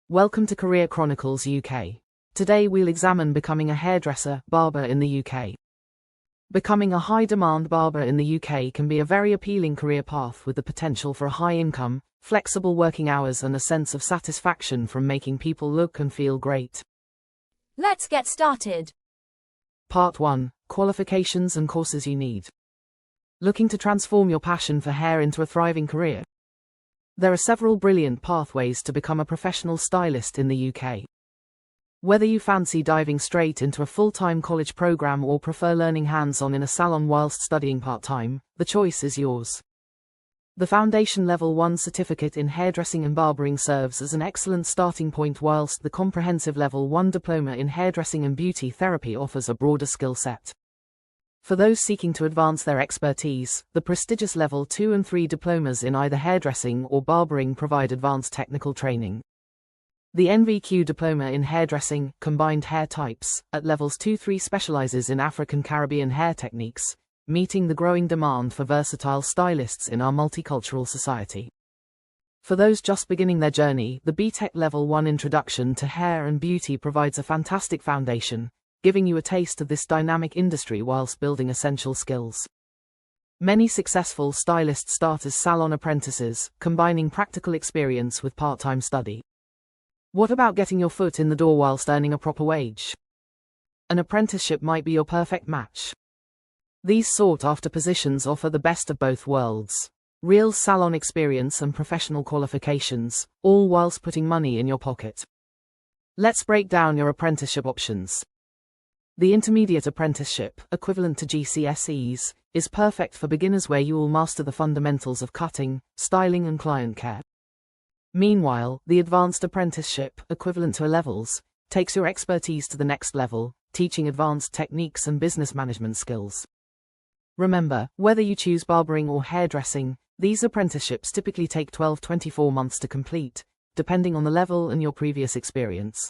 Welcome to Career Chronicles UK. Today we'll examine becoming a hairdresser, barber in the UK. Becoming a high-demand barber in the UK can be a very appealing career path with the potential for a high income, flexible working hours and a sense of satisfaction from making people look and feel great. Let's get started. Part 1. Qualifications and courses you need. Looking to transform your passion for hair into a thriving career? There are several brilliant pathways to become a professional stylist in the UK. Whether you fancy diving straight into a full-time college program or prefer learning hands-on in a salon whilst studying part-time, the choice is yours. The Foundation Level 1 certificate in hairdressing and barbering serves as an excellent starting point, whilst the comprehensive Level 1 diploma in hairdressing and beauty therapy offers a broader skill set. For those seeking to advance their expertise, the prestigious Level 2 and 3 diplomas in either hairdressing or barbering provide advanced technical training. The NVQ diploma in hairdressing, combined hair types, at Levels 2-3 specializes in African Caribbean hair techniques, meeting the growing demand for versatile stylists in our multicultural society. For those just beginning their journey, the BTEC Level 1 Introduction to Hair and Beauty provides a fantastic foundation, giving you a taste of this dynamic industry whilst building essential skills. Many successful stylists start as salon apprentices, combining practical experience with part-time study. What about getting your foot in the door whilst earning a proper wage? An apprenticeship might be your perfect match. These sought-after positions offer the best of both worlds: real salon experience and professional qualifications, all whilst putting money in your pocket. Let's break down your apprenticeship options. The intermediate apprenticeship, equivalent to GCSEs, is perfect for beginners, where you will master the fundamentals of cutting, styling and client care. Meanwhile, the advanced apprenticeship, equivalent to A-levels, takes your expertise to the next level, teaching advanced techniques and business management skills. Remember, whether you choose barbering or hairdressing, these apprenticeships typically take 12-24 months to complete, depending on the level and your previous experience.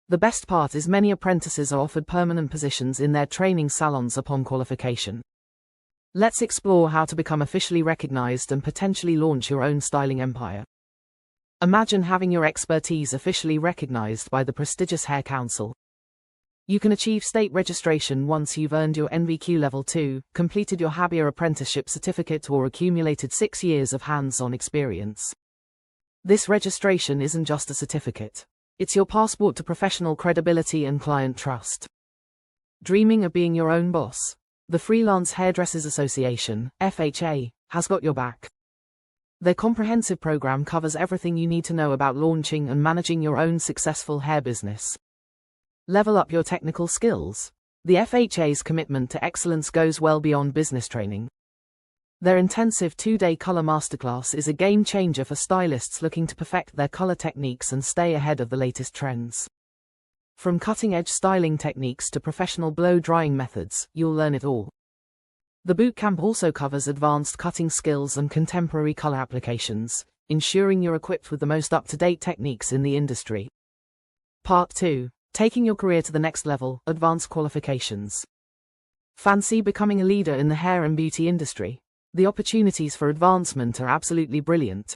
The best part is many apprentices are offered permanent positions in their training salons upon qualification. Let's explore how to become officially recognized and potentially launch your own styling empire. Imagine having your expertise officially recognized by the prestigious Hair Council. You can achieve state registration once you've earned your NVQ Level 2, completed your Habia apprenticeship certificate or accumulated 6 years of hands-on experience. This registration isn't just a certificate. It's your passport to professional credibility and client trust. Dreaming of being your own boss? The Freelance Hairdressers Association, FHA, has got your back. Their comprehensive program covers everything you need to know about launching and managing your own successful hair business. Level up your technical skills. The FHA's commitment to excellence goes well beyond business training. Their intensive 2-day color masterclass is a game changer for stylists looking to perfect their color techniques and stay ahead of the latest trends. From cutting-edge styling techniques to professional blow-drying methods, you'll learn it all. The bootcamp also covers advanced cutting skills and contemporary color applications, ensuring you're equipped with the most up-to-date techniques in the industry. Part 2. Taking your career to the next level, advanced qualifications. Fancy becoming a leader in the hair and beauty industry? The opportunities for advancement are absolutely brilliant.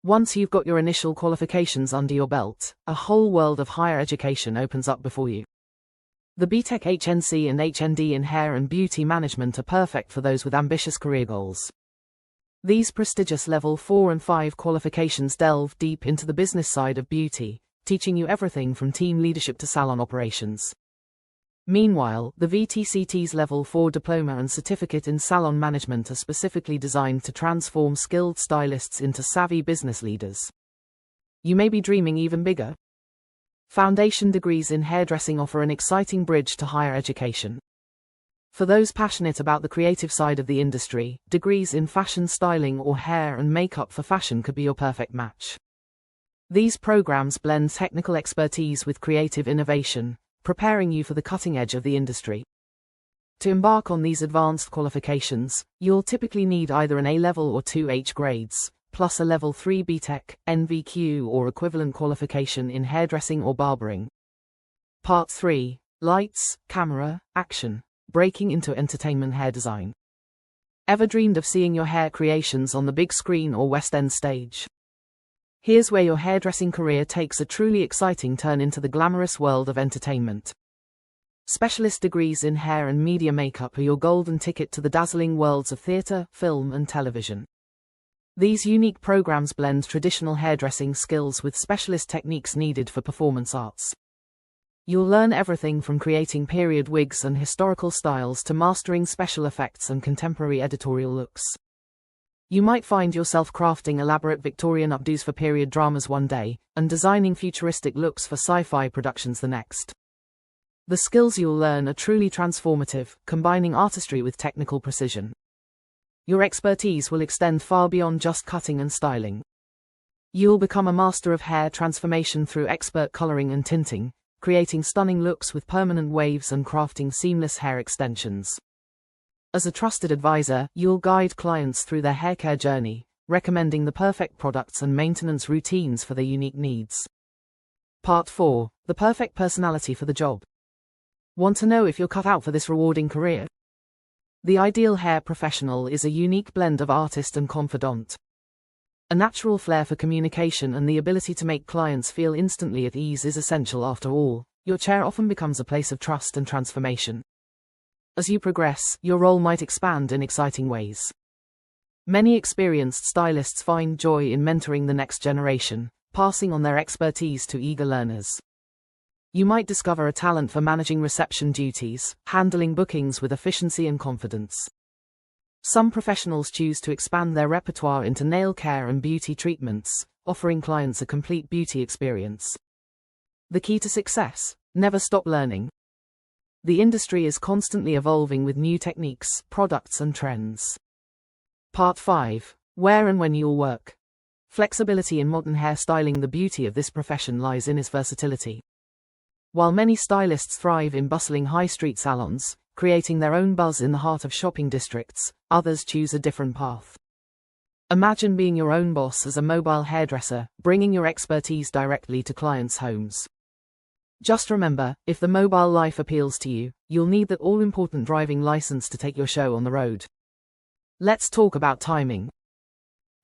Once you've got your initial qualifications under your belt, a whole world of higher education opens up before you. The BTEC HNC and HND in hair and beauty management are perfect for those with ambitious career goals. These prestigious Level 4 and 5 qualifications delve deep into the business side of beauty, teaching you everything from team leadership to salon operations. Meanwhile, the VTCT's Level 4 diploma and certificate in salon management are specifically designed to transform skilled stylists into savvy business leaders. You may be dreaming even bigger. Foundation degrees in hairdressing offer an exciting bridge to higher education. For those passionate about the creative side of the industry, degrees in fashion styling or hair and makeup for fashion could be your perfect match. These programs blend technical expertise with creative innovation, preparing you for the cutting edge of the industry. To embark on these advanced qualifications, you'll typically need either an A-level or 2H grades, plus a Level 3 BTEC, NVQ or equivalent qualification in hairdressing or barbering. Part 3. Lights, camera, action. Breaking into entertainment hair design. Ever dreamed of seeing your hair creations on the big screen or West End stage? Here's where your hairdressing career takes a truly exciting turn into the glamorous world of entertainment. Specialist degrees in hair and media makeup are your golden ticket to the dazzling worlds of theatre, film, and television. These unique programs blend traditional hairdressing skills with specialist techniques needed for performance arts. You'll learn everything from creating period wigs and historical styles to mastering special effects and contemporary editorial looks. You might find yourself crafting elaborate Victorian updos for period dramas one day, and designing futuristic looks for sci-fi productions the next. The skills you'll learn are truly transformative, combining artistry with technical precision. Your expertise will extend far beyond just cutting and styling. You'll become a master of hair transformation through expert coloring and tinting, creating stunning looks with permanent waves and crafting seamless hair extensions. As a trusted advisor, you'll guide clients through their haircare journey, recommending the perfect products and maintenance routines for their unique needs. Part 4. The perfect personality for the job. Want to know if you're cut out for this rewarding career? The ideal hair professional is a unique blend of artist and confidant. A natural flair for communication and the ability to make clients feel instantly at ease is essential. After all, your chair often becomes a place of trust and transformation. As you progress, your role might expand in exciting ways. Many experienced stylists find joy in mentoring the next generation, passing on their expertise to eager learners. You might discover a talent for managing reception duties, handling bookings with efficiency and confidence. Some professionals choose to expand their repertoire into nail care and beauty treatments, offering clients a complete beauty experience. The key to success: never stop learning. The industry is constantly evolving with new techniques, products, and trends. Part 5. Where and when you'll work. Flexibility in modern hairstyling. The beauty of this profession lies in its versatility. While many stylists thrive in bustling high street salons, creating their own buzz in the heart of shopping districts, others choose a different path. Imagine being your own boss as a mobile hairdresser, bringing your expertise directly to clients' homes. Just remember, if the mobile life appeals to you, you'll need that all-important driving license to take your show on the road. Let's talk about timing.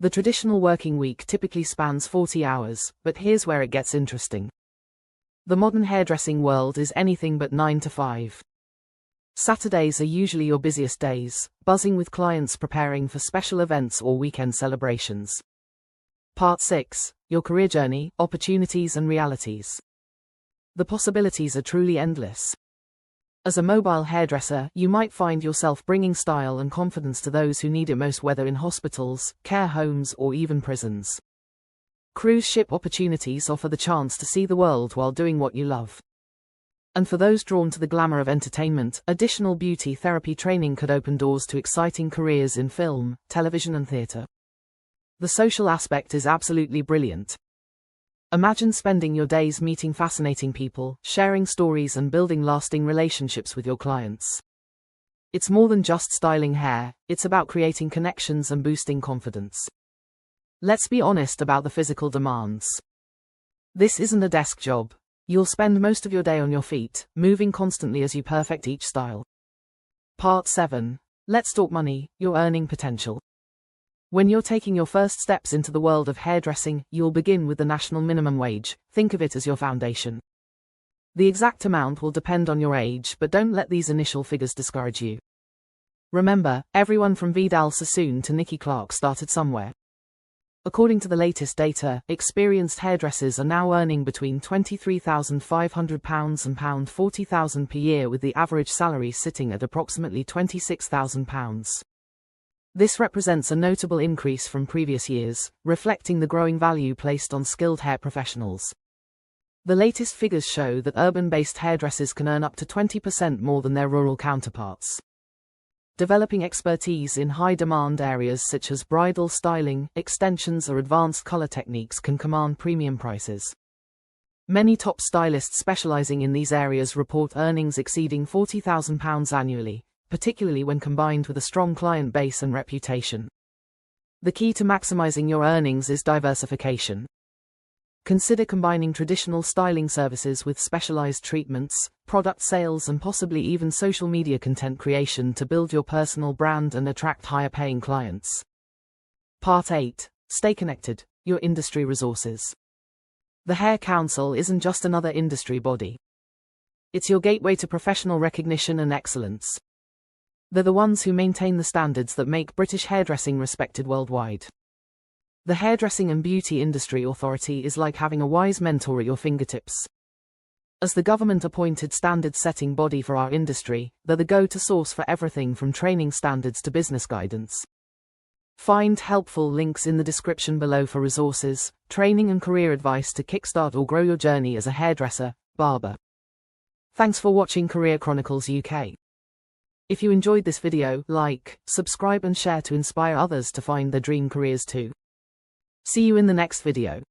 The traditional working week typically spans 40 hours, but here's where it gets interesting. The modern hairdressing world is anything but 9 to 5. Saturdays are usually your busiest days, buzzing with clients preparing for special events or weekend celebrations. Part 6. Your career journey, opportunities and realities. The possibilities are truly endless. As a mobile hairdresser, you might find yourself bringing style and confidence to those who need it most, whether in hospitals, care homes, or even prisons. Cruise ship opportunities offer the chance to see the world while doing what you love. And for those drawn to the glamour of entertainment, additional beauty therapy training could open doors to exciting careers in film, television, and theatre. The social aspect is absolutely brilliant. Imagine spending your days meeting fascinating people, sharing stories, and building lasting relationships with your clients. It's more than just styling hair, it's about creating connections and boosting confidence. Let's be honest about the physical demands. This isn't a desk job. You'll spend most of your day on your feet, moving constantly as you perfect each style. Part 7. Let's talk money, your earning potential. When you're taking your first steps into the world of hairdressing, you'll begin with the national minimum wage. Think of it as your foundation. The exact amount will depend on your age, but don't let these initial figures discourage you. Remember, everyone from Vidal Sassoon to Nikki Clark started somewhere. According to the latest data, experienced hairdressers are now earning between £23,500 and £40,000 per year, with the average salary sitting at approximately £26,000. This represents a notable increase from previous years, reflecting the growing value placed on skilled hair professionals. The latest figures show that urban-based hairdressers can earn up to 20% more than their rural counterparts. Developing expertise in high-demand areas such as bridal styling, extensions, or advanced color techniques can command premium prices. Many top stylists specializing in these areas report earnings exceeding £40,000 annually, particularly when combined with a strong client base and reputation. The key to maximizing your earnings is diversification. Consider combining traditional styling services with specialized treatments, product sales, and possibly even social media content creation to build your personal brand and attract higher-paying clients. Part 8. Stay connected, your industry resources. The Hair Council isn't just another industry body. It's your gateway to professional recognition and excellence. They're the ones who maintain the standards that make British hairdressing respected worldwide. The Hairdressing and Beauty Industry Authority is like having a wise mentor at your fingertips. As the government-appointed standards-setting body for our industry, they're the go-to source for everything from training standards to business guidance. Find helpful links in the description below for resources, training and career advice to kickstart or grow your journey as a hairdresser, barber. Thanks for watching Career Chronicles UK. If you enjoyed this video, like, subscribe and share to inspire others to find their dream careers too. See you in the next video.